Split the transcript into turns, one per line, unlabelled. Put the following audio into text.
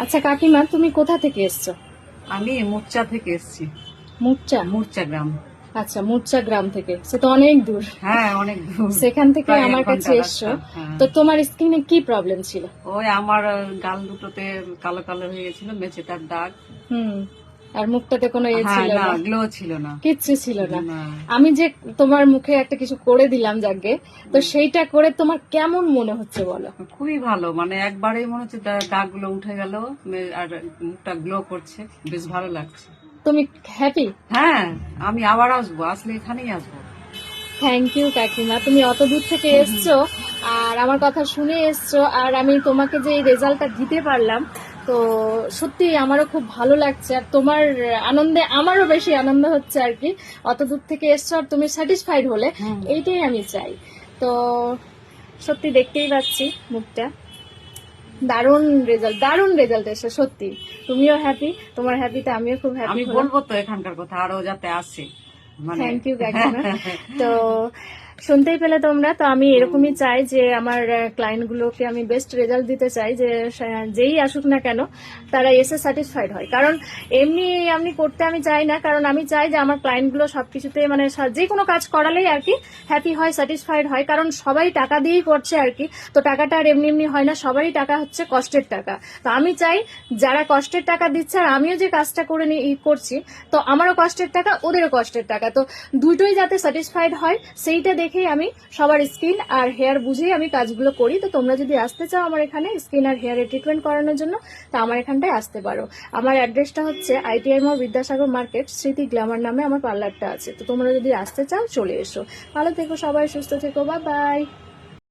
আচ্ছা কাকিমা, তুমি কোথা থেকে এসছো?
আমি মুরচা থেকে এসেছি।
মুরচা?
মুরচা গ্রাম।
আচ্ছা, মুরচা গ্রাম থেকে, সে তো অনেক দূর।
হ্যাঁ, অনেক দূর।
সেখান থেকে
প্রায় 1
আমার কাছে
ঘন্টা
এসছো।
রাস্তা। হ্যাঁ।
তো তোমার স্কিনে কি প্রবলেম ছিল?
ওই আমার গাল দুটোতে কালো কালো হয়ে গেছিল, মেচেদার দাগ।
হুম। আর মুখটাতে কোনো
হ্যাঁ,
ছিল
না,
না?
গ্লো ছিল না।
কিচ্ছু ছিল না।
না।
আমি যে তোমার মুখে একটা কিছু করে দিলাম যাকে, তো সেইটা করে তোমার কেমন মনে হচ্ছে বলো?
খুবই ভালো, মানে একবারেই মনে হচ্ছে দাগগুলো উঠে গেল, আর মুখটা গ্লো করছে, বেশ ভালো লাগছে।
তুমি হ্যাপি?
হ্যাঁ, আমি আবার আসবো, আসলে এখানেই আসবো।
থ্যাংক ইউ কাকিমা, তুমি অত দূর থেকে এসছো আর আমার কথা শুনে এসছো, আর আমি তোমাকে যে এই রেজাল্টটা দিতে পারলাম, তো সত্যি আমারও খুব ভালো লাগছে। আর তোমার আনন্দে আমারও বেশি আনন্দ হচ্ছে আর কি। অত দূর থেকে এসছো আর তুমি স্যাটিসফাইড হলে, এইটাই আমি চাই। তো সত্যি দেখতেই পাচ্ছি মুখটা, দারুণ রেজাল্ট এসে সত্যি। তুমিও হ্যাপি, তোমার হ্যাপিতে আমিও খুব হ্যাপি
আমি
হলাম।
বলবো তো এখানকার কথা, আরো যাতে আসে, মানে।
থ্যাংক ইউ কাকিমা। তো শুনতেই পেলে তোমরা, তো আমি এরকমই চাই যে আমার ক্লায়েন্ট গুলোকে আমি বেস্ট রেজাল্ট দিতে চাই, যে যেই আসুক না কেন তারা এসে স্যাটিসফাইড হয়। কারণ এমনি আমি করতে আমি চাই না, কারণ আমি চাই যে আমার ক্লায়েন্ট গুলো সবকিছুতে মানে যে কোনো কাজ করালেই আর কি হ্যাপি হয়, স্যাটিসফাইড হয়। কারণ সবাই টাকা দিয়েই করছে আর কি, তো টাকাটা আর এমনি এমনি হয় না, সবারই টাকা হচ্ছে কষ্টের টাকা। তো আমি চাই যারা কষ্টের টাকা দিচ্ছে আর আমিও যে কাজটা করে করছি, তো আমারও কষ্টের টাকা, ওদেরও কষ্টের টাকা, তো দুটোই যাতে স্যাটিসফাইড হয় সেইটা দেখেই আমি সবার স্কিন আর হেয়ার বুঝেই আমি কাজগুলো করি। তো তোমরা যদি আসতে চাও আমার এখানে স্কিন আর হেয়ারের ট্রিটমেন্ট করানোর জন্য, তো আমার এখানটায় আসতে পারো। আমার অ্যাড্রেসটা হচ্ছে ITI মোড়, বিদ্যাসাগর মার্কেট, স্মৃতি গ্ল্যামার নামে আমার পার্লারটা আছে। তো তোমরা যদি আসতে চাও চলে এসো। ভালো থেকো সবাই, সুস্থ থেকো, বাই বাই।